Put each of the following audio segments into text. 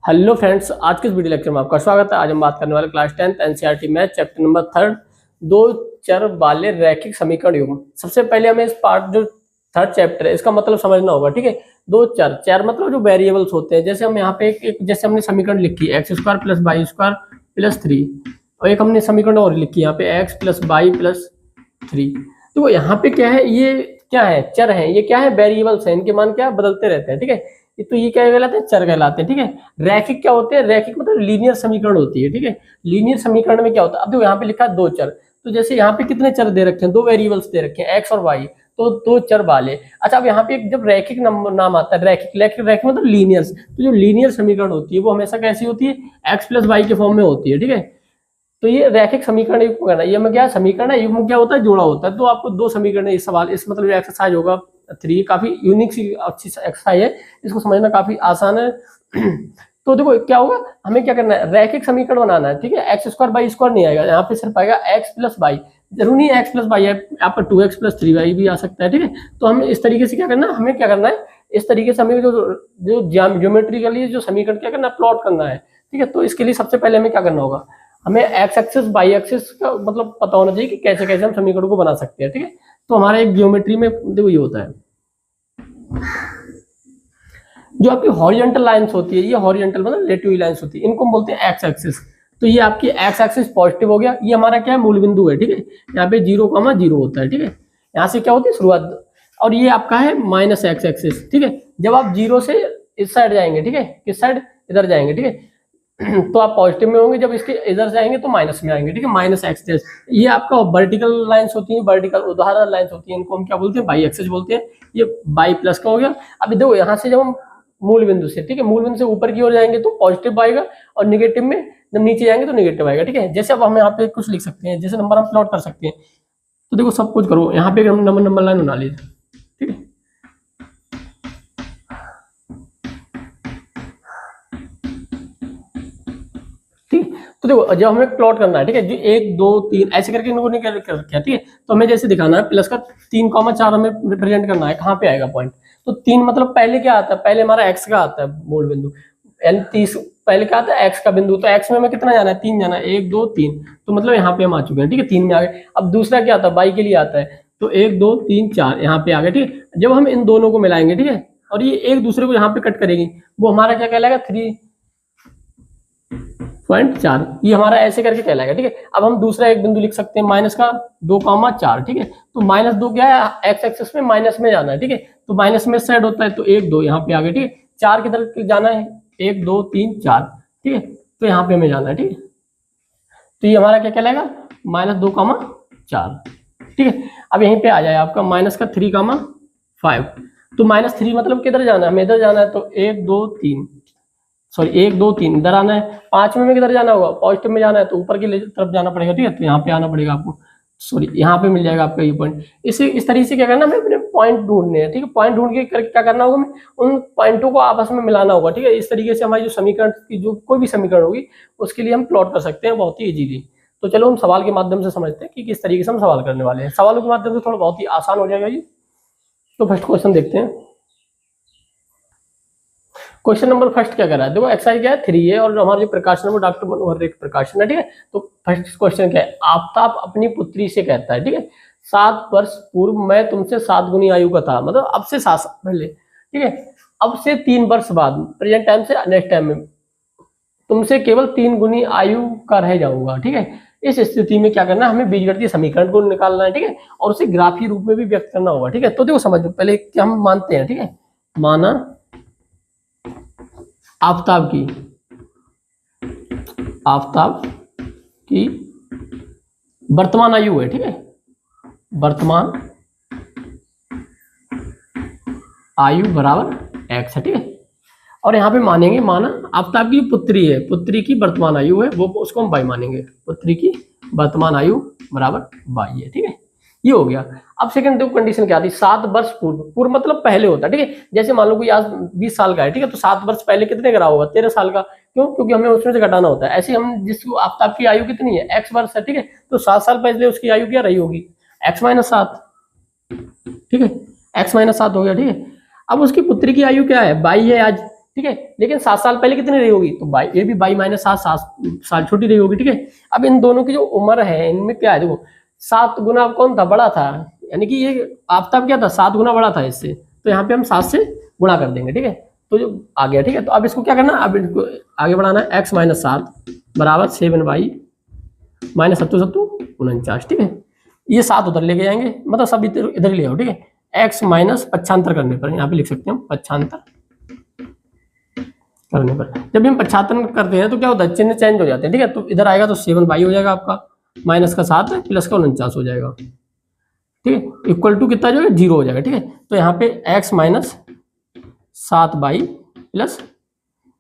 Hello friends, आज के इस वीडियो लेक्चर में आपका स्वागत है। आज हम बात करने वाले class 10th NCERT math chapter number 3 दो चर वाले रैखिक समीकरण युग्म। सबसे पहले हमें इस पार्ट जो थर्ड चैप्टर है इसका मतलब समझना होगा। ठीक है, दो चर चर मतलब जो वेरिएबल्स होते हैं। जैसे हम यहाँ पे एक जैसे हमने समीकरण लिखी x square plus y square plus 3, और एक हमने समीकरण और लिखी यहाँ पे एक्स प्लस वाई प्लस 3। तो यहाँ पे क्या है, ये क्या है, चर है। ये क्या है, वेरिएबल्स हैं, इनके मान क्या बदलते रहते हैं। ठीक है, तो ये क्या कहलाते हैं, चर कहलाते हैं। ठीक है, रैखिक क्या होते हैं, रैखिक मतलब लीनियर समीकरण होती है। ठीक है, लीनियर समीकरण में क्या होता है, अब देखो यहाँ पे लिखा है दो चर। तो जैसे यहाँ पे कितने चर दे रखे हैं, दो वेरिएबल्स दे रखे हैं एक्स और वाई, तो दो चर वाले। अच्छा, अब यहाँ पे जब रैखिक नाम आता है, रैखिक मतलब लीनियर, तो जो लीनियर समीकरण होती है वो हमेशा कैसी होती है, एक्स प्लस वाई के फॉर्म में होती है। ठीक है, तो ये रैखिक समीकरण युग्म कहना है। ये में क्या समीकरण है, युग्म क्या होता है, जोड़ा होता है। तो आपको दो समीकरण इस सवाल इस मतलब एक्सरसाइज होगा 3, काफी यूनिक सी अच्छी एक्सरसाइज है, इसको समझना काफी आसान है। तो देखो क्या होगा, हमें क्या करना है, रैखिक समीकरण बनाना है। ठीक है, एक्स स्क्वायर बाई स्क्वायर नहीं आएगा, यहाँ पे सिर्फ आएगा एक्स प्लस वाई। जरूरी नहीं है एक्स प्लस वाई है, आपका 2x प्लस 3y भी आ सकता है। ठीक है, तो हमें इस तरीके से क्या करना है, हमें क्या करना है, इस तरीके से हमें जो ज्योमेट्रिकली जो समीकरण क्या करना है, प्लॉट करना है। ठीक है, तो इसके लिए सबसे पहले हमें क्या करना होगा, हमें एक्स एक्सिस बाई एक्सिस का मतलब पता होना चाहिए कि कैसे कैसे हम समीकरण को बना सकते हैं। ठीक है, तो हमारा एक ज्योमेट्री में देखो ये होता है, जो आपकी हॉरिजॉन्टल लाइंस होती है, ये हॉरिजॉन्टल मतलब रिलेटिव लाइंस होती है, इनको हम बोलते हैं एक्स एक्सिस। तो ये आपकी एक्स एक्सिस पॉजिटिव हो गया, ये हमारा क्या है, मूल बिंदु है। ठीक है, यहाँ पे 0,0 होता है। ठीक है, यहाँ से क्या होती है शुरुआत, और ये आपका है माइनस एक्स एक्सिस। ठीक है, जब आप 0 से इस साइड जाएंगे, ठीक है, किस साइड, इधर जाएंगे। ठीक है, तो आप पॉजिटिव में होंगे, जब इसके इधर जाएंगे तो माइनस में आएंगे। ठीक है, माइनस एक्सिस, ये आपका वर्टिकल लाइंस होती है, वर्टिकल उदाहरण लाइंस होती है, इनको हम क्या बोलते हैं, बाई एक्सिस बोलते हैं। ये बाई प्लस का हो गया। अभी देखो यहाँ से जब हम मूल बिंदु से, ठीक है, मूल बिंदु से ऊपर की ओर जाएंगे तो पॉजिटिव आएगा, और निगेटिव में जब नीचे जाएंगे तो निगेटिव आएगा। ठीक है, जैसे अब हम यहाँ पे कुछ लिख सकते हैं, जैसे नंबर हम प्लॉट कर सकते हैं। तो देखो सब कुछ करो, यहाँ पे नंबर लाइन बना लीजिए। ठीक है, ठीक, तो देखो जब हमें प्लॉट करना है, ठीक है, जो 1 2 3 ऐसे करके इनको नहीं कर रखा। ठीक है, तो हमें जैसे दिखाना है प्लस का 3,4 हमें रिप्रेजेंट करना है, कहाँ पे आएगा पॉइंट, तो 3 मतलब पहले क्या आता है, पहले हमारा एक्स का आता है मूल बिंदु, एन 30 पहले क्या आता है, एक्स का बिंदु। तो एक्स में हमें कितना जाना है, 3 जाना है, 1 2 3, तो मतलब यहाँ पे हम आ चुके हैं। ठीक है, 3 में आ गए। अब दूसरा क्या आता है, बाई के लिए आता है, तो 1 2 3 4 यहाँ पे आ गए। ठीक है, जब हम इन दोनों को मिलाएंगे, ठीक है, और ये एक दूसरे को यहाँ पे कट करेगी, वो हमारा क्या कहलाएगा, 3.4, ये हमारा ऐसे करके कहलाएगा। ठीक है, अब हम दूसरा एक बिंदु लिख सकते हैं, माइनस का 2,4। ठीक है, तो -2 क्या है, एक्स एक्सिस में माइनस में जाना है। ठीक है, तो माइनस में सेट होता है, तो 1 2 यहाँ पे आ गए। ठीक है, 4 की तरफ जाना है, 1 2 3 4। ठीक है, तो यहाँ पे हमें जाना है। ठीक है, तो ये हमारा क्या कहलाएगा, -2,4। ठीक है, अब यहीं पे आ जाए आपका माइनस का 3,5। तो -3 मतलब किधर जाना है, हमें इधर जाना है, तो 1 2 3 सॉरी 1 2 3 इधर आना है। 5 में किधर जाना होगा, पॉजिटिव में जाना है, तो ऊपर की तरफ जाना पड़ेगा। ठीक है, तो यहाँ पे आना पड़ेगा आपको, सॉरी यहाँ पे मिल जाएगा आपका ये पॉइंट। इस तरीके से क्या करना, हमें अपने पॉइंट ढूंढने हैं। ठीक है, पॉइंट ढूंढ के क्या करना होगा, हमें उन पॉइंटों को आपस में मिलाना होगा। ठीक है, इस तरीके से हमारी जो समीकरण की जो कोई भी समीकरण होगी उसके लिए हम प्लॉट कर सकते हैं बहुत ही इजीली। तो चलो हम सवाल के माध्यम से समझते हैं कि किस तरीके से हम सवाल करने वाले हैं। सवालों के माध्यम से थोड़ा बहुत ही आसान हो जाएगा ये। तो फर्स्ट क्वेश्चन देखते हैं। क्वेश्चन नंबर फर्स्ट क्या कर रहा है, देखो एक्सरसाइज क्या है, 3 है, और हमारे जो प्रकाशन है वो डॉक्टर मनोहर रेख प्रकाशन है। ठीक है, तो फर्स्ट क्वेश्चन क्या है, आफ्ताब अपनी पुत्री से कहता है, ठीक है, 7 वर्ष पूर्व मैं तुमसे 7 गुनी आयु का था, मतलब अब से 7 साल पहले। ठीक है, अब से 3 वर्ष बाद, प्रेजेंट टाइम से नेक्स्ट टाइम में तुमसे केवल 3 गुनी आयु का रह जाऊंगा। ठीक है, इस स्थिति में क्या करना है, हमें बीजगणितीय समीकरण को निकालना है। ठीक है, और उसे ग्राफी रूप में भी व्यक्त करना होगा। ठीक है, तो देखो समझो पहले क्या हम मानते हैं। ठीक है, माना आफ्ताब की वर्तमान आयु है। ठीक है, वर्तमान आयु बराबर एक्स है। ठीक है, और यहाँ पे मानेंगे, माना आफ्ताब की पुत्री है, पुत्री की वर्तमान आयु है, वो उसको हम बाई मानेंगे, पुत्री की वर्तमान आयु बराबर बाई है। ठीक है, ये हो गया। अब सेकंड देखो कंडीशन क्या थी, 7 वर्ष पूर्व, पूर्व मतलब पहले होता है। ठीक है, जैसे मान लो कोई आज 20 साल का है, ठीक है, तो 7 वर्ष पहले कितने का रहा होगा, 13 साल का, क्यों, क्योंकि हमें उसमें से घटाना होता है। ऐसे हम जिसको आफ्ताब की आयु कितनी है, x वर्ष है। ठीक है, तो 7 साल पहले उसकी आयु क्या रही होगी, x-7। ठीक है, x-7 हो गया। ठीक है, अब उसकी पुत्री की आयु क्या है, 22 है आज। ठीक है। लेकिन 7 साल पहले कितनी रही होगी, तो बाई, ये भी बाई माइनस 7 साल छोटी रही होगी, ठीक है। अब इन दोनों की जो उम्र है इनमें क्या है, देखो 7 गुना कौन था, बड़ा था, यानी कि ये आफ्ताब क्या था, 7 गुना बड़ा था इससे, तो यहाँ पे हम 7 से गुणा कर देंगे, ठीक है। तो जो आ गया, ठीक है। तो अब इसको क्या करना, अब इनको आगे बढ़ाना है, x माइनस 7 बराबर 7y माइनस 49, ठीक है। ये 7 उधर लेके जाएंगे, मतलब सब इधर इधर ले आओ, ठीक है। x माइनस पक्षांतर करने पर, यहाँ पे लिख सकते हैं हम पक्षांतर करने पर, जब हम पक्षांतर करते हैं तो क्या होता है, चिन्ह चेंज हो जाते हैं, ठीक है। तो इधर आएगा तो 7y हो जाएगा आपका, माइनस का 7 प्लस का 49 हो जाएगा, ठीक है। इक्वल टू कितना जो है 0 हो जाएगा, ठीक है। तो यहाँ पे x माइनस 7y प्लस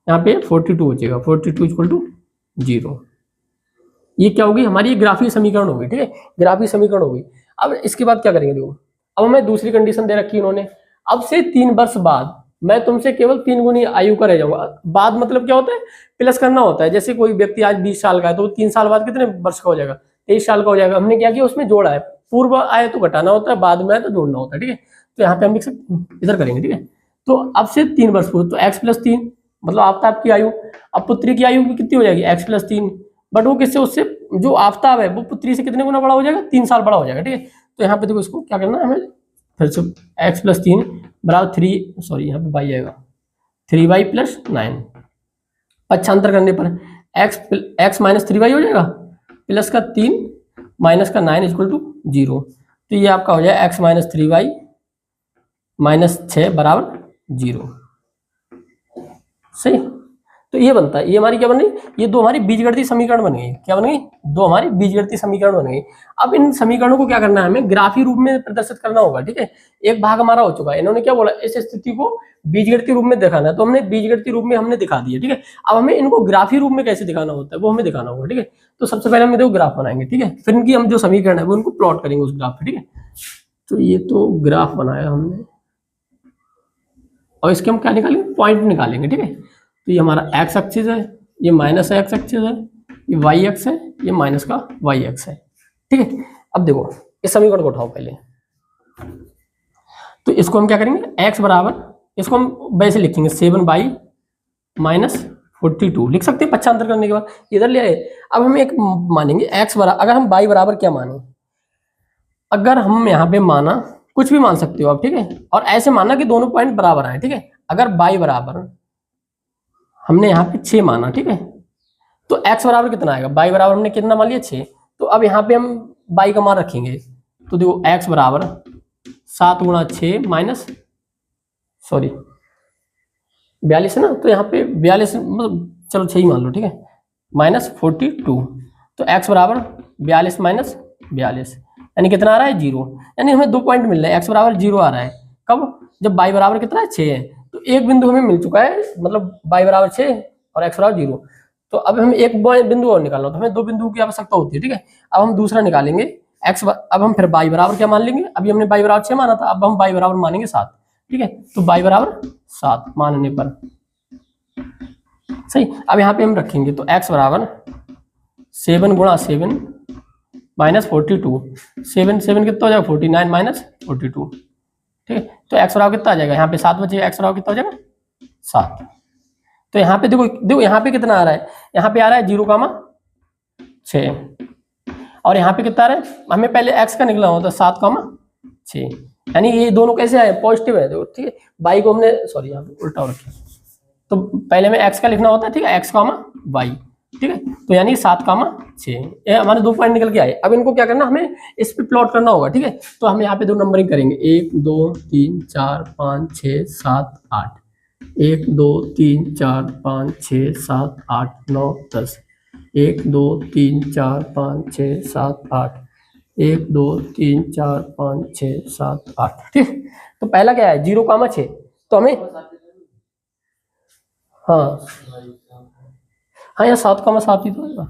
यहाँ पे 42 हो जाएगा, 42 इक्वल टू 0। ये क्या होगी, हमारी ग्राफीय समीकरण होगी, ठीक है, ग्राफीय समीकरण होगी। अब इसके बाद क्या करेंगे, देखो अब हमें दूसरी कंडीशन दे रखी है उन्होंने, अब से 3 वर्ष बाद मैं तुमसे केवल 3 गुनी आयु का रह जाऊंगा। बाद मतलब क्या होता है, प्लस करना होता है। जैसे कोई व्यक्ति आज 20 साल का है तो 3 साल बाद कितने वर्ष का हो जाएगा, 23 साल का हो जाएगा। हमने क्या किया, उसमें जोड़ा है, पूर्व आय तो घटाना होता है, बाद में आए तो जोड़ना होता है, ठीक है। तो यहाँ पे हम लिख सकते, इधर करेंगे, ठीक है। तो अब से 3 वर्ष पूर्व, तो x प्लस 3 मतलब आफ्ताब की आयु, अब पुत्री की आयु कितनी हो जाएगी, x प्लस 3, बट वो किससे, उससे जो आफ्ताब है वो पुत्री से कितने गुना बड़ा हो जाएगा, 3 साल बड़ा हो जाएगा, ठीक है। तो यहाँ पे देखो इसको क्या करना है हमें, फिर से x प्लस 3 बराबर 3, सॉरी यहाँ पे y आएगा 3y प्लस 9, पक्षांतर करने पर x माइनस 3y हो जाएगा, प्लस का 3 माइनस का 9 इक्वल टू 0। तो ये आपका हो जाएगा x माइनस 3y माइनस 6 बराबर 0, सही। तो ये बनता है, ये हमारी क्या बन गई, ये दो हमारी बीजगणितीय समीकरण बन गई, क्या बन गई, दो हमारी बीजगणितीय समीकरण बन गई। अब इन समीकरणों को क्या करना है, हमें ग्राफी रूप में प्रदर्शित करना होगा, ठीक है। एक भाग हमारा हो चुका है, इन्होंने क्या बोला, इस स्थिति को बीजगणितीय रूप में दिखाना है, तो हमने बीजगणितीय रूप में हमने दिखा दिया, ठीक है। अब हमें इनको ग्राफी रूप में कैसे दिखाना होता है वो हमें दिखाना होगा, ठीक है। तो सबसे पहले हम देखो ग्राफ बनाएंगे, ठीक है, फिर इनकी हम जो समीकरण है वो उनको प्लॉट करेंगे उस ग्राफ पे, ठीक है। तो ये तो ग्राफ बनाया हमने, और इसके हम क्या निकालेंगे, पॉइंट निकालेंगे, ठीक है। तो ये हमारा x एक्सिस है, ये माइनस x एक्सिस है, ये y एक्स है, ये माइनस का y एक्स है, ठीक है। अब देखो इस समीकरण को उठाओ पहले, तो इसको हम क्या करेंगे, x बराबर, इसको हम वैसे लिखेंगे 7y माइनस 42 लिख सकते हैं पक्षांतर करने के बाद, इधर ले आए। अब हम एक मानेंगे x बराबर, अगर हम y बराबर क्या माने, अगर हम यहाँ पे माना, कुछ भी मान सकते हो आप, ठीक है, और ऐसे माना कि दोनों पॉइंट बराबर आए, ठीक है। अगर y बराबर हमने यहाँ पे 6 माना, ठीक है, तो x बराबर कितना आएगा, y बराबर हमने कितना मान लिया 6, तो अब यहाँ पे हम y का मान रखेंगे, तो देखो x बराबर 7 गुणा 6 माइनस, सॉरी 42 है ना, तो यहाँ पे 42 मतलब चलो 6 ही मान लो, ठीक है, माइनस 42, तो x बराबर 42 माइनस 42 यानी कितना आ रहा है 0, यानी हमें 2 पॉइंट मिल रहे हैं, x बराबर 0 आ रहा है, कब, जब y बराबर कितना है 6 है। तो एक बिंदु हमें मिल चुका है, मतलब y बराबर 6 और x बराबर 0। तो अब हमें एक बिंदु और निकालना, तो हमें 2 बिंदुओं की आवश्यकता होती है, ठीक है। अब हम दूसरा निकालेंगे अब हम फिर y बराबर क्या मान लेंगे, अभी हमने y बराबर 6 माना था, अब हम y बराबर मानेंगे 7, ठीक है। तो y बराबर 7 मानने पर सही, अब यहाँ पे हम रखेंगे, तो x बराबर 7 गुणा 7 माइनस 42, 7 कितना हो जाएगा 49 माइनस 42, ठीक है। तो x बराबर कितना आ जाएगा, यहाँ पे 7 बचेगा, x बराबर कितना हो जाएगा 7। तो यहाँ पे देखो यहाँ पे कितना आ रहा है, यहाँ पे आ रहा है 0,6, और यहाँ पे कितना आ रहा है, हमें पहले x का निकला होता है 7,6, यानी ये दोनों कैसे आए, पॉजिटिव है, देखो, ठीक है। y को हमने, सॉरी यहाँ पे उल्टा रखा, तो पहले में x का लिखना होता है, ठीक है, x, y, ठीक है। तो यानी 7,6, ये हमारे 2 पॉइंट निकल के आए। अब इनको क्या करना, हमें इस पे प्लॉट करना होगा, ठीक है। तो हम यहाँ पे 2 नंबरिंग करेंगे, 1 2 3 4 5 6 7 8, 1 2 3 4 5 6 7 8 9 10, 1 2 3 4 5 6 7 8, 1 2 3 4 5 6 7 8, ठीक। तो पहला क्या है 0,6, तो हमें हाँ यहाँ 7,7 ही तो होगा,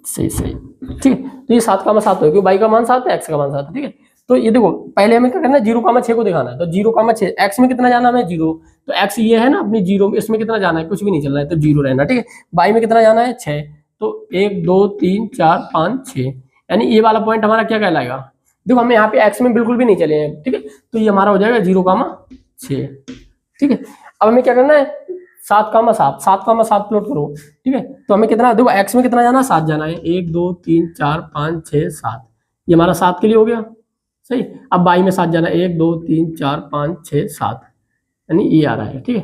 सही, ठीक है। तो ये 7,7 हो, क्योंकि y का मान 7 है, x का मान 7 है, ठीक है। तो ये देखो पहले हमें क्या करना है, 0,6 को दिखाना है, तो 0,6, x में कितना जाना है 0, तो x ये है ना अपनी 0, इसमें कितना जाना है, कुछ भी नहीं चल रहा है, तो 0 रहना, ठीक है। y में कितना जाना है 6, तो 1 2 3 4 5 6, यानी ये वाला पॉइंट हमारा क्या कहलाएगा, देखो हमें यहाँ पे x में बिल्कुल भी नहीं चले हैं, ठीक है। तो ये हमारा हो जाएगा 0,6, ठीक है। अब हमें क्या करना है, 7,7 7,7 प्लॉट करो, ठीक है। तो हमें कितना, देखो एक्स में कितना जाना है, 7 जाना है, 1 2 3 4 5 6 7, ये हमारा 7 के लिए हो गया, सही। अब वाई में 7 जाना है, 1 2 3 4 5 6 7, यानी ये आ रहा है, ठीक है।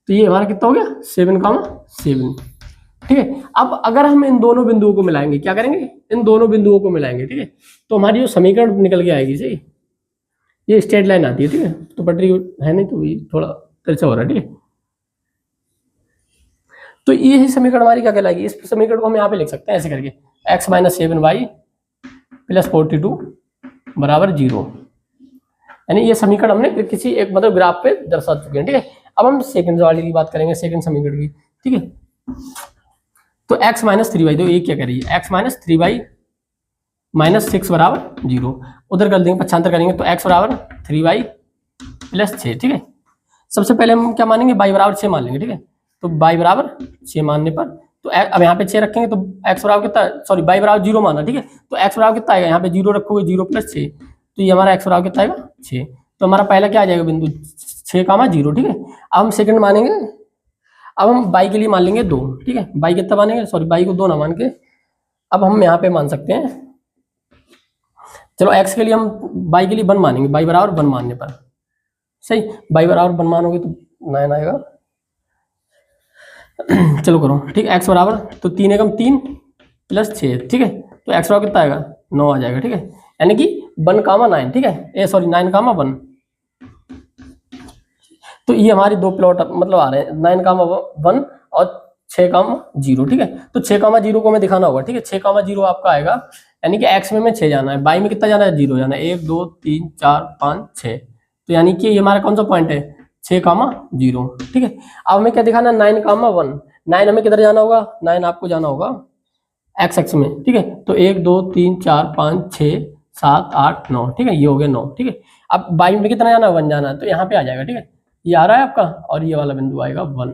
तो ये हमारा कितना हो गया, 7,7, ठीक है। अब अगर हम इन दोनों बिंदुओं को मिलाएंगे, क्या करेंगे, इन दोनों बिंदुओं को मिलाएंगे, ठीक है, तो हमारी जो समीकरण निकल के आएगी, सही, ये स्ट्रेट लाइन आती है, ठीक है। तो पटरी है नहीं तो ये थोड़ा तिरछा हो रहा है, ठीक है। तो ये समीकरण हमारी क्या कहलाएगी, इस समीकरण को हम यहाँ पे लिख सकते हैं ऐसे करके, x माइनस 7y प्लस 42 बराबर 0, यानी ये समीकरण हमने किसी एक मतलब ग्राफ पे दर्शा चुके हैं, ठीक है। अब हम सेकंड वाली की बात करेंगे, सेकंड समीकरण की, ठीक है। तो x माइनस 3y, तो ये क्या कर रही है, x माइनस 3y माइनस 6 बराबर 0, उधर कर देंगे, पक्षांतर करेंगे, तो x बराबर 3y प्लस 6, ठीक है। सबसे पहले हम क्या मानेंगे, y बराबर 6 मान लेंगे, ठीक है। तो y बराबर 6 मानने पर, तो अब यहाँ पे 6 रखेंगे, तो x बराबर कितना, सॉरी y बराबर 0 माना, ठीक है। तो x बराबर कितना आएगा, यहाँ पे 0 रखोगे, 0 प्लस 6, तो ये हमारा x बराबर कितना आएगा, 6। तो हमारा पहला क्या आ जाएगा बिंदु, 6,0, ठीक है। अब हम सेकंड मानेंगे, अब हम y के लिए मान लेंगे 2, ठीक है। y कितना मानेंगे, सॉरी y को 2 ना मान के, अब हम यहाँ पे मान सकते हैं, चलो x के लिए हम y के लिए 1 मानेंगे, y बराबर 1 मानने पर, सही, y बराबर 1 मानोगे तो 9 आएगा। चलो करो, ठीक है, x बराबर, तो 3 एकम 3 प्लस 6, ठीक है। तो x बराबर कितना आएगा, 9 आ जाएगा, ठीक है। यानी कि 1,9, ठीक है, सॉरी 9,1, तो ये हमारी दो प्लॉट मतलब आ रहे हैं, 9,1 और 6,0, ठीक है। तो 6,0 को हमें दिखाना होगा, ठीक है। 6,0 आपका आएगा, यानी कि x में 6 जाना है, y में कितना जाना है, 0 जाना है, 1 2 3 4 5 6, तो यानी कि ये हमारा कौन सा पॉइंट है, 6,0, ठीक है। अब हमें क्या दिखाना है, 9,1, 9 हमें किधर जाना होगा, 9 आपको जाना होगा एक्स एक्स में, ठीक है। तो 1 2 3 4 5 6 7 8 9, ठीक है, ये हो गया 9, ठीक है। अब y में कितना जाना है, 1 जाना है, तो यहाँ पे आ जाएगा, ठीक है, ये आ रहा है आपका, और ये वाला बिंदु आएगा 1,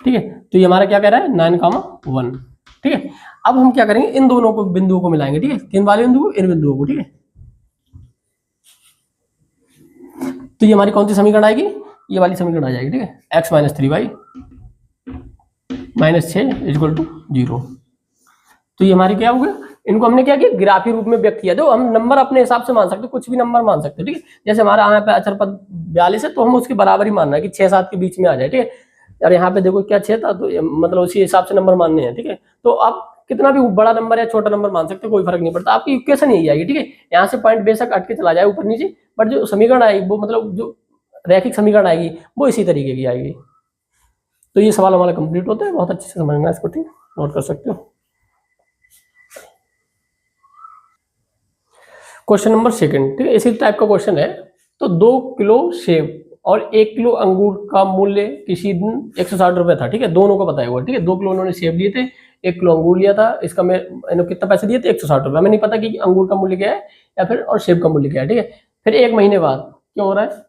ठीक है। तो ये हमारा क्या कह रहा है, 9,1, ठीक है। अब हम क्या करेंगे, इन दोनों को बिंदुओं को मिलाएंगे, ठीक है, किन वाले बिंदु को, इन बिंदुओं को, ठीक है। तो ये हमारी कौन सी समीकरण आएगी, ये वाली समीकरण आ जाएगी, ठीक है। x minus 3y minus 6 equal to 0, तो ये हमारी क्या हो गया, इनको हमने क्या किया, ग्राफी रूप में व्यक्त किया। तो हम नंबर अपने हिसाब से मान सकते हैं, कुछ भी नंबर मान सकते हैं, ठीक है। जैसे हमारा यहाँ पे अचर पद 42 है, तो हम उसके बराबर ही मानना है कि 6-7 के बीच में आ जाए, ठीक है। और यहाँ पे देखो क्या 6 था, तो मतलब उसी हिसाब से नंबर मानने हैं, ठीक है। तो आप कितना भी बड़ा नंबर या छोटा नंबर मान सकते हो, कोई फर्क नहीं पड़ता, आपकी इक्वेशन यही आएगी, ठीक है। यहाँ से पॉइंट बेशक अटके चला जाए ऊपर नीचे, बट जो समीकरण आएगी वो मतलब जो रैखिक समीकरण आएगी वो इसी तरीके की आएगी। तो ये सवाल हमारा कंप्लीट होता है, बहुत अच्छे से समझना इसको, ठीक है, नोट कर सकते हो। क्वेश्चन नंबर सेकंड, ठीक है, इसी टाइप का क्वेश्चन है। तो 2 किलो सेब और 1 किलो अंगूर का मूल्य किसी दिन 160 रुपए था, ठीक है, दोनों को बताया हुआ, ठीक है। 2 किलो उन्होंने सेब लिए थे, 1 किलो अंगूर लिया था, इसका मैं कितना पैसे दिए थे, 160 रुपए। हमें नहीं पता कि अंगूर का मूल्य क्या है या फिर और सेब का मूल्य क्या है, ठीक है। फिर 1 महीने बाद क्या हो रहा है,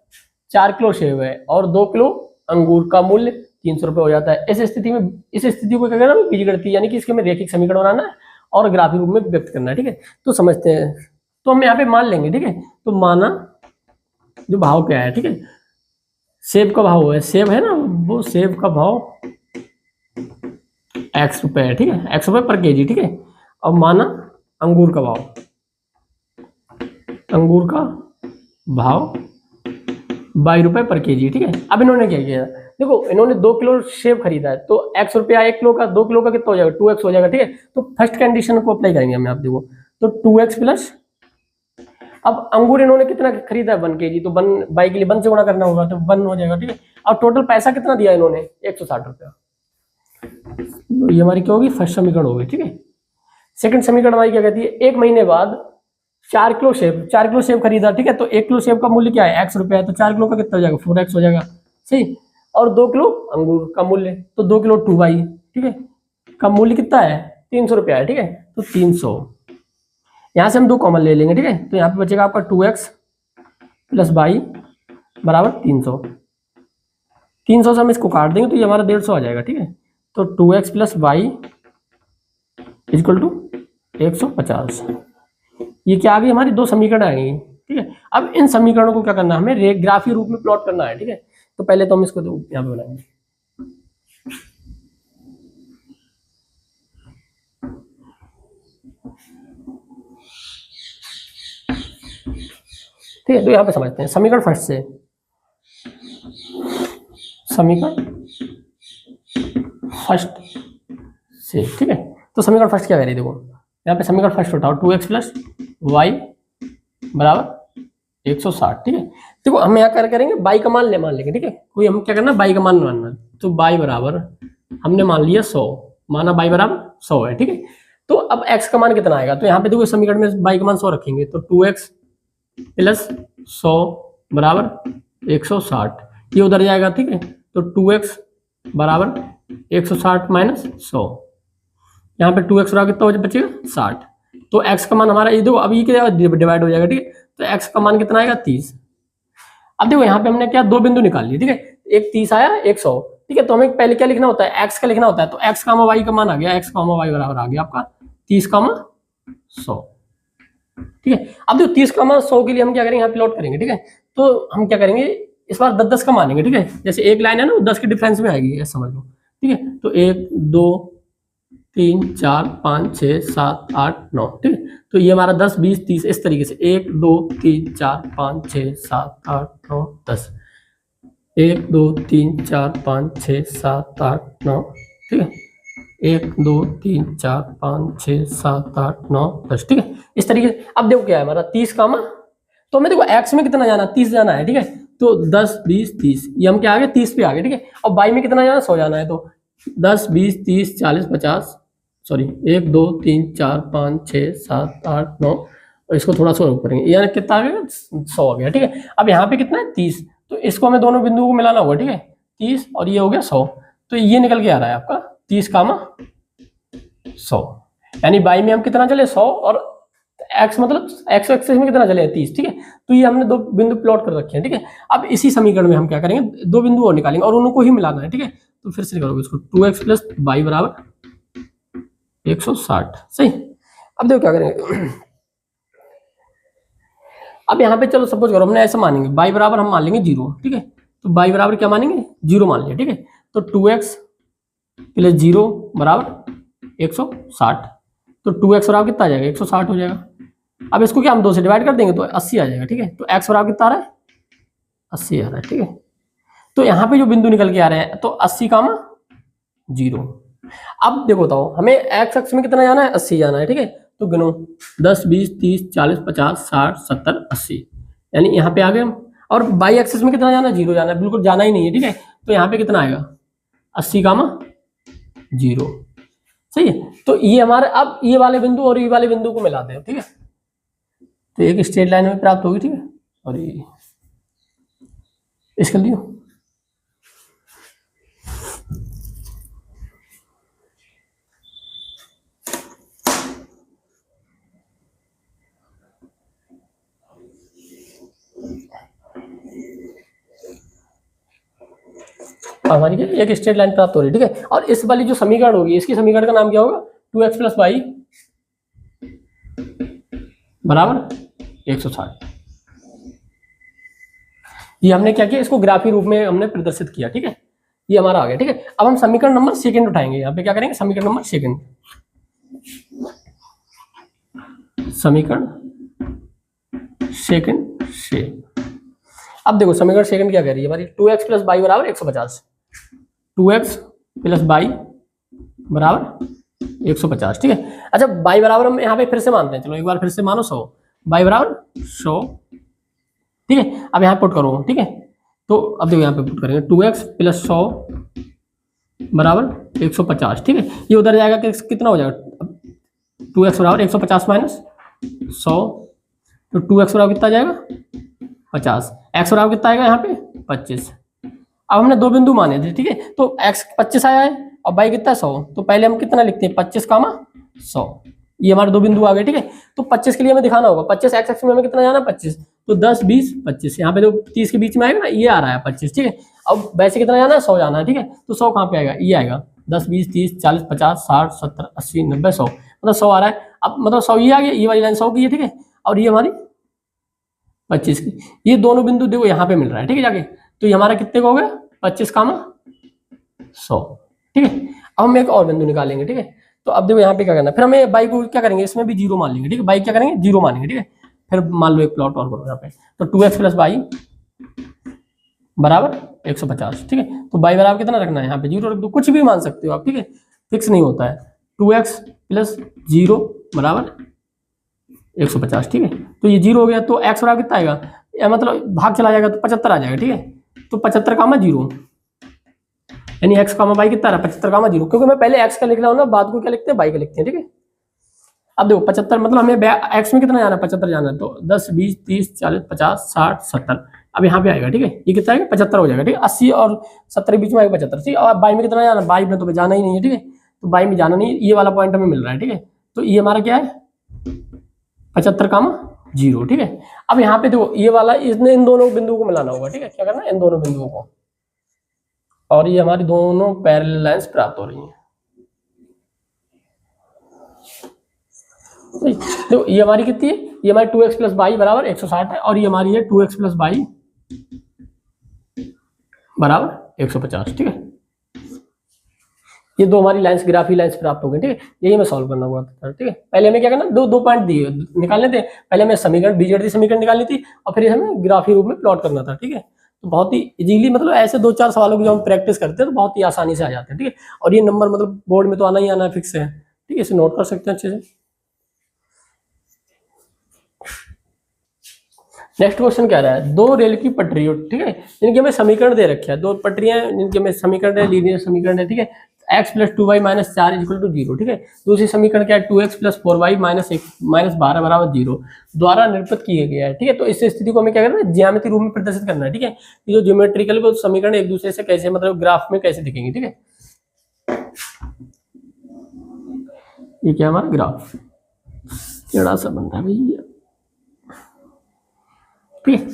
4 किलो सेब है और 2 किलो अंगूर का मूल्य 300 रुपए हो जाता है। इस स्थिति को क्या करना है, बीजगणितीय, यानी कि इसके में रैखिक समीकरण बनाना है और ग्राफिक रूप में व्यक्त करना है, ठीक है। तो समझते हैं, तो हम यहाँ पे मान लेंगे, ठीक है। तो माना जो भाव क्या है, ठीक है, सेब का भाव है, सेब है ना, वो सेब का भाव x रुपए है, ठीक है, x रुपए पर केजी, ठीक है। अब माना अंगूर का भाव, अंगूर का भाव 22 रुपए पर केजी, ठीक है। अब इन्होंने क्या किया, देखो इन्होंने 2 किलो सेब खरीदा है, तो x रुपया 1 किलो का, 2 किलो का कितना हो जाएगा, 2x हो जाएगा, ठीक है। तो फर्स्ट कंडीशन को अप्लाई करेंगे हम, आप देखो, तो 2x प्लस, अब अंगूर इन्होंने कितना खरीदा है, 1 केजी, तो 1 बाई के लिए 1 से गुणा करना होगा, तो 1 हो जाएगा, ठीक है। और टोटल पैसा कितना दिया इन्होंने, 160 रुपया। ये हमारी क्या होगी, फर्स्ट समीकरण होगी, ठीक है। सेकंड समीकरण हमारी क्या कहती है, 1 महीने बाद 4 किलो सेब खरीदा, ठीक है। तो 1 किलो सेब का मूल्य क्या है, x रुपया है, तो 4 किलो का कितना हो जाएगा, 4x हो जाएगा, सही। और 2 किलो अंगूर का मूल्य, तो 2 किलो 2y, ठीक है, का मूल्य कितना है, 300 रुपया है, ठीक है। तो 300, यहाँ से हम 2 कॉमन ले लेंगे, ठीक है। तो यहाँ पे बचेगा आपका 2x प्लस y बराबर 300, 300 से हम इसको काट देंगे तो ये हमारा 150 आ जाएगा, ठीक है। तो 2x plus y equal to 150, ये क्या आ गई, हमारी 2 समीकरण आ गई, ठीक है। अब इन समीकरणों को क्या करना है, हमें ग्राफी रूप में प्लॉट करना है, ठीक है। तो पहले तो हम इसको यहाँ पे बनाएंगे, ठीक है। तो यहाँ पे समझते हैं समीकरण फर्स्ट से, समीकरण फर्स्ट से, ठीक है। तो समीकरण फर्स्ट क्या कह रही है, देखो यहाँ पे समीकरण फर्स्ट उठाओ 2x प्लस वाई बराबर 160, ठीक है। देखो हम यहाँ क्या करेंगे, बाई का मान लेंगे, ठीक है। कोई हम क्या करना, बाई का मान मानना, तो बाई बराबर हमने मान लिया 100, माना बाई बराबर 100 है, ठीक है। तो अब x का मान कितना आएगा, तो यहाँ पे देखो समीकरण में बाई का मान 100 रखेंगे, तो 2x प्लस 100 बराबर 160, ये उधर जाएगा, ठीक है। तो 2x बराबर 160 माइनस 100, यहाँ पे 2x बराबर कितना बचेगा 60, तो x का मान हमारा ये देखो अब ये क्या डिवाइड हो जाएगा, ठीक है। तो x का मान कितना आएगा 30। अब देखो यहाँ पे हमने क्या दो बिंदु निकाल लिए, ठीक है, एक 30 आया एक 100, ठीक है। तो हमें पहले क्या लिखना होता है, x का लिखना होता है, तो x कामा y का मान आ गया, x कामा y बराबर आ गया आपका 30 कामा 100, ठीक है। अब देखो 30 कामा 100 के लिए हम क्या करेंगे, यहाँ प्लॉट करेंगे, ठीक है। तो हम क्या करेंगे, इस बार 10-10 का मानेंगे, ठीक है। जैसे एक लाइन है ना 10 के डिफरेंस में आएगी, ऐसा समझ लो, ठीक है। तो 1 2 3 4 5 6 7 8 9, ठीक है। तो ये हमारा 10 20 30 इस तरीके से 1 2 3 4 5 6 7 8 9 10, 1 2 3 4 5 6 7 8 9, ठीक है। 1 2 3 4 5 6 7 8 9 10, ठीक है। इस तरीके से अब देखो क्या है हमारा 30 कामा, तो हमें देखो x में कितना जाना, 30 जाना है, ठीक है। तो 10 20 30, ये हम क्या आ गए 30 पे आ गए, ठीक है। और y में कितना जाना, 100 जाना है, तो 10 20 30 40 50, सॉरी 1 2 3 4 5 6 7 8 9, और इसको थोड़ा सा ऊपर करेंगे, यानी कितना आ गया 100 आ गया, ठीक है। अब यहाँ पे कितना है 30, तो इसको हमें दोनों बिंदुओं को मिलाना होगा, ठीक है। 30 और ये हो गया 100, तो ये निकल के आ रहा है आपका 30 कामा 100, यानी बाई में हम कितना चले 100, और x मतलब x एक्सिस में कितना चले 30, ठीक है। तो ये हमने दो बिंदु प्लॉट कर रखे हैं, ठीक है। अब इसी समीकरण में हम क्या करेंगे, दो बिंदु और निकालेंगे और उनको ही मिलाना है, ठीक है। तो फिर से करोगे इसको 2x प्लस वाई बराबर 160, सही। अब देखो क्या करेंगे, अब यहाँ पे चलो सपोज करो हमने ऐसा मानेंगे, बाई बराबर हम मान लेंगे 0, ठीक है। तो बाई बराबर क्या मानेंगे 0 मान लिया, ठीक है। तो 2x प्लस 0 बराबर 160, तो 2x बराबर कितना आ जाएगा 160 हो जाएगा। अब इसको क्या हम 2 से डिवाइड कर देंगे तो 80 आ जाएगा, ठीक है। तो x बराबर कितना आ रहा है 80 आ रहा है, ठीक है। तो यहाँ पे जो बिंदु निकल के आ रहे हैं, तो 80 कामा 0। अब देखो बताओ हमें x अक्ष में कितना जाना है 80 जाना है, ठीक है। तो गिनो 10 20 30 40 50 60 70 80, यानी यहाँ पे आ गए हम। और बाई एक्सिस में कितना जाना है 0 जाना है, बिल्कुल जाना ही नहीं है, ठीक है। तो यहाँ पे कितना आएगा 80 कामा 0, सही है। तो ये हमारे अब ये वाले बिंदु और ये वाले बिंदु को मिलाते हैं, ठीक है। तो एक स्ट्रेट लाइन में प्राप्त होगी, ठीक है। और ये इसके लिए हमारी एक स्ट्रेट लाइन प्राप्त हो रही है, ठीक है। और इस वाली जो समीकरण होगी, इसकी समीकरण का नाम क्या होगा 2x प्लस वाई बराबर 160। ये हमने क्या किया, इसको ग्राफी रूप में हमने प्रदर्शित किया, ठीक है। ये हमारा आ गया, ठीक है। अब हम समीकरण नंबर सेकंड उठाएंगे, यहाँ पे क्या करेंगे समीकरण नंबर सेकंड, समीकरण सेकंड से। अब देखो समीकरण सेकंड क्या कह रही है हमारी, 2x प्लस वाई बराबर 150, 2x प्लस वाई बराबर 150, ठीक है। अच्छा बाई बराबर हम यहाँ पे फिर से मानते हैं, चलो एक बार फिर से मानो 100, बाई बराबर 100, ठीक है। अब यहाँ पुट करो, ठीक है। तो अब देखो यहाँ पे पुट करेंगे 2x प्लस 100 बराबर 150, ठीक है। ये उधर जाएगा कितना हो जाएगा 2x बराबर 150 माइनस 100, तो 2x बराबर कितना जाएगा 50, x बराबर कितना आएगा यहाँ पे 25। अब हमने दो बिंदु माने थे, ठीक है। तो x 25 आया है और y कितना 100, तो पहले हम कितना लिखते हैं 25 कामा 100, ये हमारे दो बिंदु आ गए, ठीक है। तो 25 के लिए हमें दिखाना होगा 25 x एक्सिस में हमें कितना जाना 25, तो 10 20 25, यहाँ पे जो 30 के बीच में आएगा ना ये आ रहा है 25, ठीक है। अब वैसे कितना जाना है 100 जाना है, ठीक है। तो 100 कहाँ पे आएगा, ये आएगा 10 20 30 40 50 60 70 80 90 100, मतलब 100 आ रहा है। अब मतलब 100 ये आ गया, ये वाली लाइन 100 की है, ठीक है। और ये हमारी 25 की, ये दोनों बिंदु देखो यहाँ पे मिल रहा है, ठीक है जाके। तो ये हमारा कितने का हो गया 25 कामा 100, ठीक है। अब हम एक और बिंदु निकालेंगे, ठीक है। तो अब देखो यहाँ पे क्या करना है, फिर हमें बाई को क्या करेंगे इसमें भी 0 मान लेंगे, ठीक है। बाई क्या करेंगे 0 मानेंगे, ठीक है। फिर मान लो एक प्लॉट और करो यहाँ पे, तो 2x प्लस वाई बराबर 150, ठीक है। तो y बराबर कितना रखना है, यहाँ पे 0 रख दो, कुछ भी मान सकते हो आप, ठीक है, फिक्स नहीं होता है। 2x प्लस 0 बराबर 150, ठीक है। तो ये 0 हो गया, तो x बराबर कितना आएगा, या मतलब भाग चला जाएगा तो 75 आ जाएगा, ठीक है। तो 75 कामा 0, यानी x कामा y कितना रहा, 75 कामा 0, क्योंकि मैं पहले x का लिख रहा हूँ ना, बाद को क्या लिखते हैं, y का लिखते हैं, ठीक है। अब देखो 75 मतलब हमें x में कितना जाना है, 75 जाना है, तो 10 20 30 40 50 60 70, अब यहाँ पे आएगा, ठीक है। ये कितना आएगा, 75 हो जाएगा, ठीक है। 80 और 70 के बीच में आएगा 75, ठीक है। और बाई में कितना जाना, बाई में तो जाना ही नहीं है, ठीक है। तो बाई में जाना नहीं, ये वाला पॉइंट हमें मिल रहा है, ठीक है। तो ये हमारा क्या है, 75 कामा 0, ठीक है। अब यहाँ पे देखो ये वाला, इसने इन दोनों बिंदुओं को मिलाना होगा, ठीक है। क्या करना है, इन दोनों बिंदुओं को, और ये हमारी दोनों पैरेलल लाइंस प्राप्त हो रही हैं। तो ये हमारी कितनी है, ये हमारी 2x प्लस वाई बराबर 160 है, और ये हमारी है 2x प्लस वाई बराबर 150, ठीक है। ये दो हमारी लाइंस, ग्राफी लाइंस प्राप्त हो गई, ठीक है। यही हमें सॉल्व करना होगा, ठीक है। पहले हमें क्या करना, दो पॉइंट दिए निकालने थे, पहले हमें समीकरण बीजगणितीय समीकरण निकालनी थी, और फिर हमें ग्राफी रूप में प्लॉट करना था, ठीक है। तो बहुत ही इजीली, मतलब ऐसे 2-4 सवालों की जब हम प्रैक्टिस करते हैं तो बहुत ही आसानी से आ जाते हैं, ठीक है। और ये नंबर मतलब बोर्ड में तो आना ही आना फिक्स है, ठीक है, इसे नोट कर सकते हैं अच्छे से। नेक्स्ट क्वेश्चन क्या रहा है, दो रेल की पटरियों, ठीक है, जिनके हमें समीकरण दे रखे हैं, दो पटरियां जिनके हमें समीकरण है, लीनियर समीकरण है, ठीक है। x plus 2y minus 4 equal to 0, ठीक है। दूसरी समीकरण क्या है, 2x प्लस 4y माइनस 12 बराबर 0 द्वारा निरूपित किया गया है, ठीक है। तो इस स्थिति को हमें क्या करना है, ज्यामितीय रूप में प्रदर्शित करना है, ठीक है। ये जो ज्योमेट्रिकल वो समीकरण एक दूसरे से कैसे, मतलब ग्राफ में कैसे दिखेंगे, ठीक है। ये क्या हमारा ग्राफ टेढ़ा सा बन रहा है भैया, ठीक है।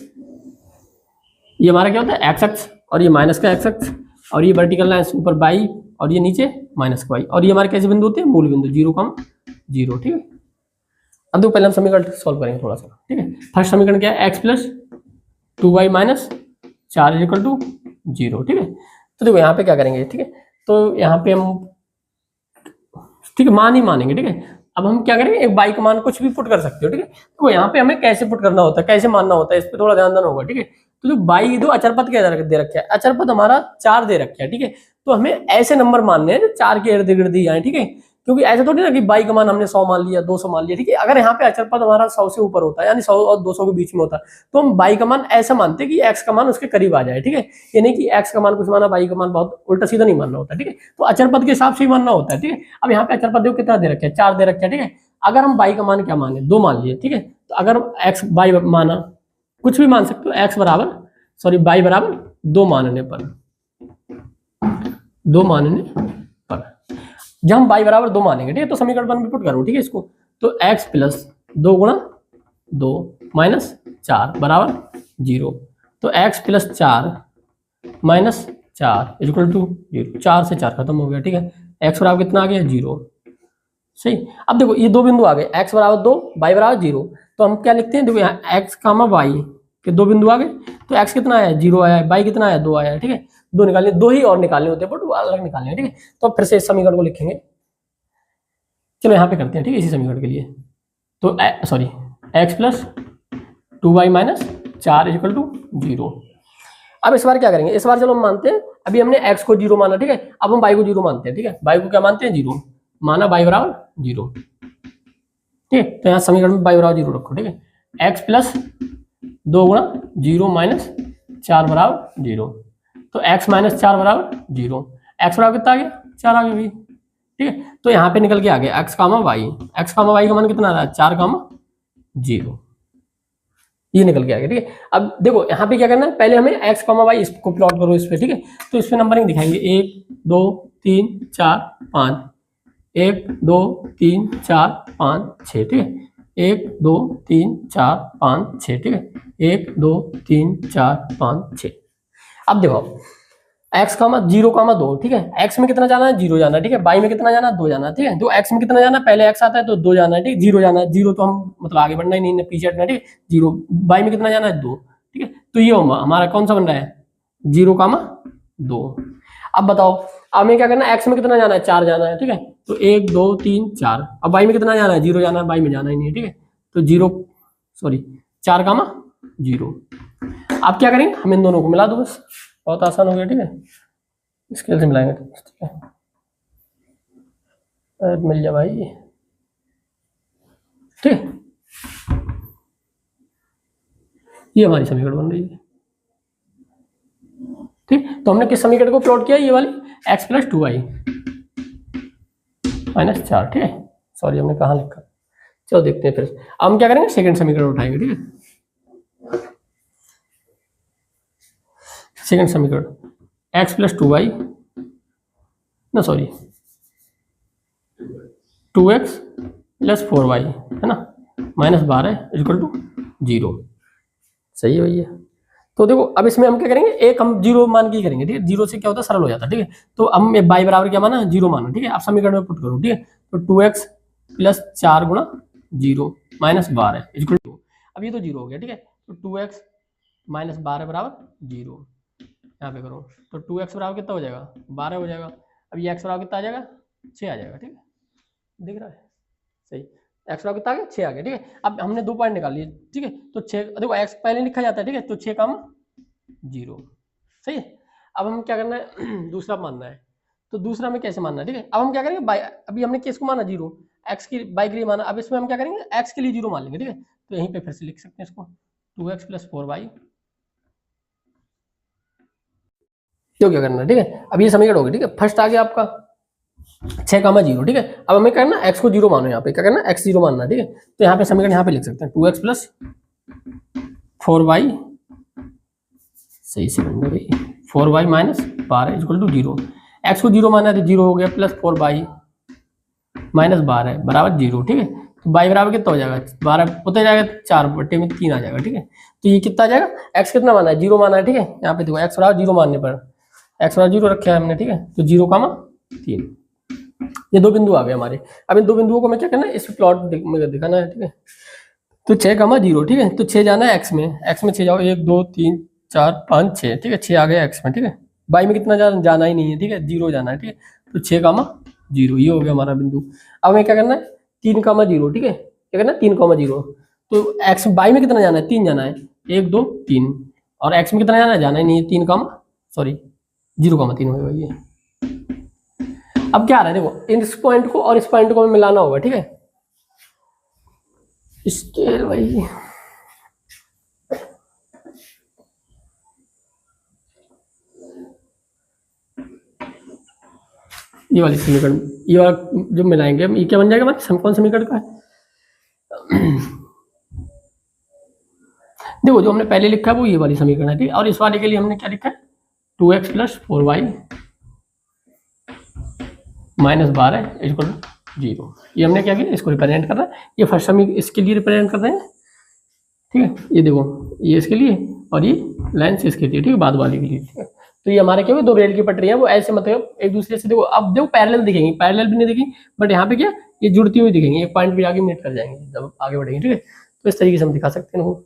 ये हमारा क्या होता है, एक्स अक्ष, और ये माइनस का एक्स अक्ष, और ये वर्टिकल लाइन ऊपर बाई, और ये नीचे माइनस का वाई, और ये हमारे कैसे बिंदु होते हैं, मूल बिंदु 0,0, ठीक है। अब देखो पहले हम समीकरण सॉल्व करेंगे थोड़ा सा, ठीक है। फर्स्ट समीकरण क्या है, x plus 2y minus 4 equal to 0, ठीक है। तो देखो यहाँ पे क्या करेंगे, ठीक है। तो यहाँ पे हम, ठीक है, मान ही मानेंगे, ठीक है। अब हम क्या करेंगे, एक बाई का मान कुछ भी पुट कर सकते हो, ठीक है। तो यहाँ पे हमें कैसे पुट करना होता है, कैसे मानना होता है, इस पर थोड़ा ध्यान देना होगा, ठीक है। तो जो बाई दो अचर पद क्या दे रखे है, अचर पद हमारा 4 दे रखे है, ठीक है। तो हमें ऐसे नंबर मानने हैं जो 4 के इर्द गिर्द ही आए, ठीक है। क्योंकि ऐसा थोड़ी ना कि बाई का मान हमने 100 मान लिया, 200 मान लिया, ठीक है। अगर यहाँ पे अचर पद हमारा 100 से ऊपर होता है, यानी 100 और 200 के बीच में होता है, तो हम बाई का मान ऐसा मानते हैं कि एक्स का मान उसके करीब आ जाए, ठीक है। ये नहीं कि एक्स का मान कुछ माना, बाई का मान बहुत उल्टा सीधा नहीं मानना होता, ठीक है। तो अचर पद के हिसाब से ही मानना होता है, ठीक है। अब यहाँ पे अचर पद देखो कितना दे रखे हैं, 4 दे रखे हैं, ठीक है। अगर हम बाई का मान क्या माने, 2 मान लिए, ठीक है। तो अगर एक्स बाई माना, कुछ भी मान सकते हो, एक्स बराबर सॉरी बाई बराबर 2 मानने पर, 2 मानने पर, जब हम बाई बराबर 2 मानेंगे, ठीक है, तो समीकरण में पुट करो, ठीक है, इसको। तो x प्लस 2 गुणा 2 माइनस 4 बराबर 0, तो x plus 4 minus 4 equal to 0, 4 से 4 खत्म हो गया, ठीक है। x बराबर कितना आ गया, 0, सही। अब देखो ये दो बिंदु आ गए, x बराबर 2, y बराबर 0, तो हम क्या लिखते हैं, देखो यहाँ x कामा y के दो बिंदु आ गए, तो x कितना आया, 0 आया, y कितना आया, 2 आया, ठीक है। दो निकालने, दो ही और निकालने होते हैं, बट वो अलग निकालने हैं, ठीक है। तो फिर से इस समीकरण को लिखेंगे, चलो यहाँ पे करते हैं, ठीक है, इसी समीकरण के लिए। तो sorry x plus 2y minus 4 equal to 0। अब इस बार क्या करेंगे, इस बार चलो हम मानते हैं, अभी हमने x को 0 माना, ठीक है। अब हम y को 0 मानते हैं, ठीक है। y को क्या मानते हैं, 0 माना, y बराबर 0, ठीक है। तो यहाँ समीकरण में y बराबर 0 रखो, ठीक है। x प्लस 2 गुणा 0 माइनस 4 बराबर 0, तो x माइनस 4 बराबर 0, x बराबर कितना आ गया, 4 आ गया भाई, ठीक है। तो यहाँ पे निकल के आ गया x कामा y, x कामा y का मान कितना आ रहा है, 4 कामा 0, ये निकल के आ गया, ठीक है। अब देखो यहाँ पे क्या करना है, पहले हमें x कामा y इसको प्लॉट करो इस पे, ठीक है। तो इस पे नंबरिंग दिखाएंगे 1 2 3 4 5, 1 2 3 4 5 6, ठीक है। 1 2 3 4 5 6, ठीक है। 1 2 3 4 5 6। अब देखो x कामा 0 कामा 2, ठीक है। x में कितना जाना है, 0 जाना है, ठीक है। y में कितना जाना है, 2 जाना है, ठीक है। तो x में कितना जाना है, पहले x आता है तो 2 जाना है, ठीक है। 0 जाना है, 0 तो हम मतलब आगे बढ़ना ही नहीं, पीछे हटना, ठीक है। 0 y में कितना जाना है, 2, ठीक है। तो ये हमारा कौन सा बन रहा है, 0 कामा 2। अब बताओ हमें क्या करना है, x में कितना जाना है, 4 जाना है, ठीक है। तो 1 2 3 4। अब y में कितना जाना है, 0 जाना है, y में जाना ही नहीं है, ठीक है। तो 0 सॉरी 4,0। आप क्या करेंगे, हम इन दोनों को मिला दो बस, बहुत आसान हो गया। ठीक है, स्केल से मिलाएंगे। ठीक है, मिल जाए भाई। ठीक है, ये हमारी समीकरण बन रही है। ठीक, तो हमने किस समीकरण को प्लॉट किया, ये वाली x + 2y - 4। ठीक है, सॉरी हमने कहाँ लिखा, चलो देखते हैं फिर। अब हम क्या करेंगे, सेकंड समीकरण उठाएंगे। ठीक है, सेकंड समीकरण x + 2y, ना सॉरी 2x + 4y है ना, -12 = 0। सही है भैया। तो देखो अब इसमें हम क्या करेंगे, एक हम 0 मान के ही करेंगे। ठीक है, 0 से क्या होता है, सरल हो जाता है। ठीक है, तो हम y बराबर क्या माना, 0 माना। ठीक है, आप समीकरण में पुट करो। ठीक है, तो 2x + 4 × 0 -12 = 2। अब ये तो 0 हो गया। ठीक है, तो 2x - 12 = 0, यहाँ पे करो तो 2x बराबर कितना हो जाएगा, 12 हो जाएगा। अब ये x बराबर कितना आ जाएगा, 6 आ जाएगा। ठीक है, दिख रहा है, सही। x बराबर कितना आ गया, 6 आ गया। ठीक है, अब हमने 2 पॉइंट निकाल लिए। ठीक है, तो 6 देखो x पहले लिखा जाता है। ठीक है, तो 6, 0। सही है, अब हम क्या करना है दूसरा मानना है। तो दूसरा में कैसे मानना है। ठीक है, अब हम क्या करेंगे, बाई, अभी हमने किसको माना, 0, x की बाई के लिए माना। अब इसमें हम क्या करेंगे, x के लिए 0 मान लेंगे। ठीक है, तो यहीं पे फिर से लिख सकते हैं इसको, 2x + 4y। तो क्या करना है, ठीक है, अब ये समीकरण हो गया। ठीक है, फर्स्ट आ गया आपका 6,0। ठीक है, अब हमें करना x को 0 मानो, यहाँ पे क्या करना, x 0 मानना। ठीक है, तो यहाँ पे समीकरण यहाँ पे लिख सकते हैं 2x + 4y, सही से बन गई, 4y - 12 = 0। x को 0 माना है तो 0 हो गया, प्लस 4y - 12 बराबर 0। ठीक है, तो y बराबर कितना हो जाएगा, 12 होता जाएगा, 4/3 आ जाएगा। ठीक है, तो ये कितना आ जाएगा, x कितना माना है, 0 माना है। ठीक है, यहाँ पे देखो x बराबर 0 मानने पर x बराबर 0 रखा है हमने। ठीक है, तो 0,3, ये 2 बिंदु आ गए हमारे। अब इन 2 बिंदुओं को मैं क्या करना है, इस प्लॉट दिखाना है। ठीक है, तो 6,0। ठीक है, तो 6 जाना है x में 6 जाओ, 1 2 3 4 5 6। ठीक है, 6 आ गया x में। ठीक है, y में कितना जाना ही नहीं है। ठीक है, 0 जाना है। ठीक है, तो 6,0 ये हो गया हमारा बिंदु। अब हमें क्या करना है, 3,0। ठीक है, क्या करना है, 3,0। तो x y में कितना जाना है, 3 जाना है, 1 2 3, और x में कितना जाना है, जाना ही नहीं है, 3, सॉरी 0,3 होगा ये। अब क्या आ रहा है, देखो इस पॉइंट को और इस पॉइंट को मिलाना होगा। ठीक है, स्केल भाई, ये वाली समीकरण, ये वाला जो मिलाएंगे हम, ये क्या बन जाएगा हमारा, कौन समीकरण का है देखो जो हमने पहले लिखा है वो ये वाली समीकरण है। ठीक है, और इस वाले के लिए हमने क्या लिखा है, 2x + 4y - 12 = 0। ये हमने क्या किया, इसको रिप्रेजेंट कर रहा है, ये फर्स्ट समीकरण इसके लिए रिप्रेजेंट कर रहे हैं। ठीक है, ये देखो ये इसके लिए और ये लाइन से इसके लिए। ठीक है, बाद वाले के लिए। ठीक है, तो ये हमारे क्या हुए, 2 रेल की पटरी है, वो ऐसे मतलब एक दूसरे से देखो, अब देखो पैरेलल दिखेंगी, पैरेलल भी नहीं दिखेंगी, बट यहाँ पे क्या, ये जुड़ती हुई दिखेंगी, एक पॉइंट पे आगे मीट कर जाएंगे जब आगे बढ़ेंगे। ठीक है, तो इस तरीके से हम दिखा सकते हैं वो।